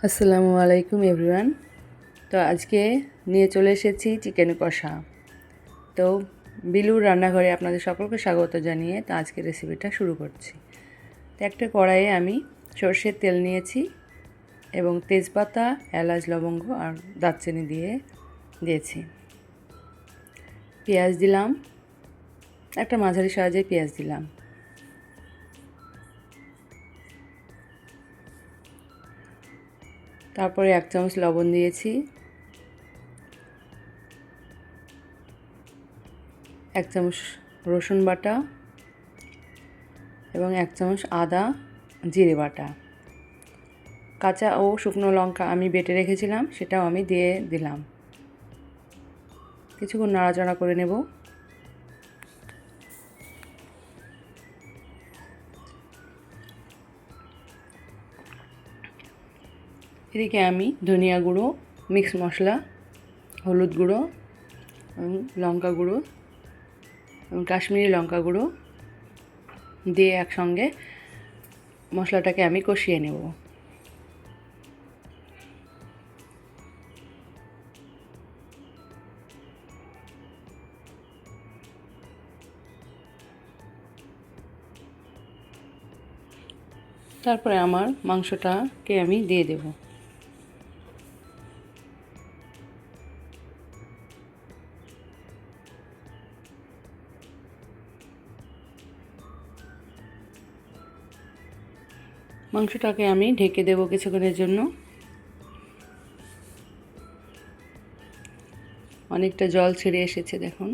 আসসালামু আলাইকুম এভরিওয়ান। তো আজকে নিয়ে চলে এসেছি চিকেন কষা। তো বিলুর রান্নাঘরে আপনাদের সকলকে স্বাগত জানিয়ে তো আজকে রেসিপিটা শুরু করছি। তো একটা কড়াইয়ে আমি সরষের তেল নিয়েছি এবং তেজপাতা, এলাচ, লবঙ্গ আর দারচিনি দিয়েছি। পেঁয়াজ দিলাম, একটা মাঝারি সাইজের পেঁয়াজ দিলাম। তারপরে 1 চামচ লবণ দিয়েছি, 1 চামচ রসুন বাটা এবং 1 চামচ আদা জিরে বাটা। কাঁচা ও শুকনো লঙ্কা আমি বেটে রেখেছিলাম, সেটাও আমি দিয়ে দিলাম। কিছুক্ষণ নাড়াচাড়া করে নেব। এদিকে আমি ধনিয়া গুঁড়ো, মিক্স মশলা, হলুদ গুঁড়ো এবং লঙ্কা গুঁড়ো এবং কাশ্মীরি লঙ্কা গুঁড়ো দিয়ে একসঙ্গে মশলাটাকে আমি কষিয়ে নেব। তারপরে আমার মাংসটাকে আমি দিয়ে দেব। মাংসটাকে আমি ঢেকে দেব কিছুক্ষণের জন্য। অনেকটা জল ছেড়ে এসেছে দেখুন।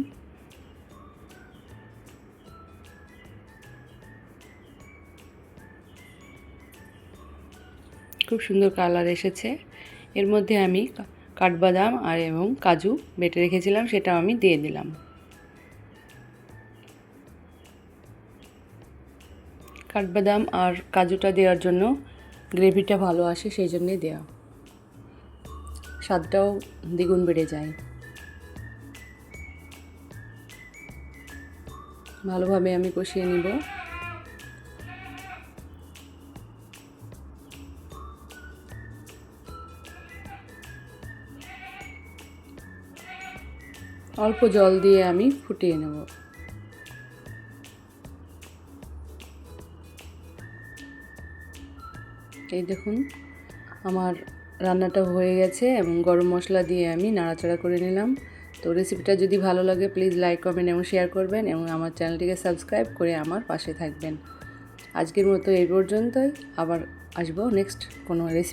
খুব সুন্দর কালার এসেছে। এর মধ্যে আমি কাঠবাদাম এবং কাজু বেটে রেখেছিলাম, সেটাও আমি দিয়ে দিলাম। কাঠবাদাম আর কাজুটা দেওয়ার জন্য গ্রেভিটা ভালো আসে, সেই জন্যই দেওয়া, স্বাদটাও দ্বিগুণ বেড়ে যায়। ভালোভাবে আমি কষিয়ে নিব। অল্প জল দিয়ে আমি ফুটিয়ে নেব। এই দেখুন আমার রান্নাটা হয়ে গেছে এবং গরম মশলা দিয়ে আমি নাড়াচাড়া করে নিলাম। তো রেসিপিটা যদি ভালো লাগে প্লিজ লাইক, কমেন্ট এবং শেয়ার করবেন এবং আমার চ্যানেলটিকে সাবস্ক্রাইব করে আমার পাশে থাকবেন। আজকের মতো এই পর্যন্তই, আবার আসবো নেক্সট কোনো রেসিপি।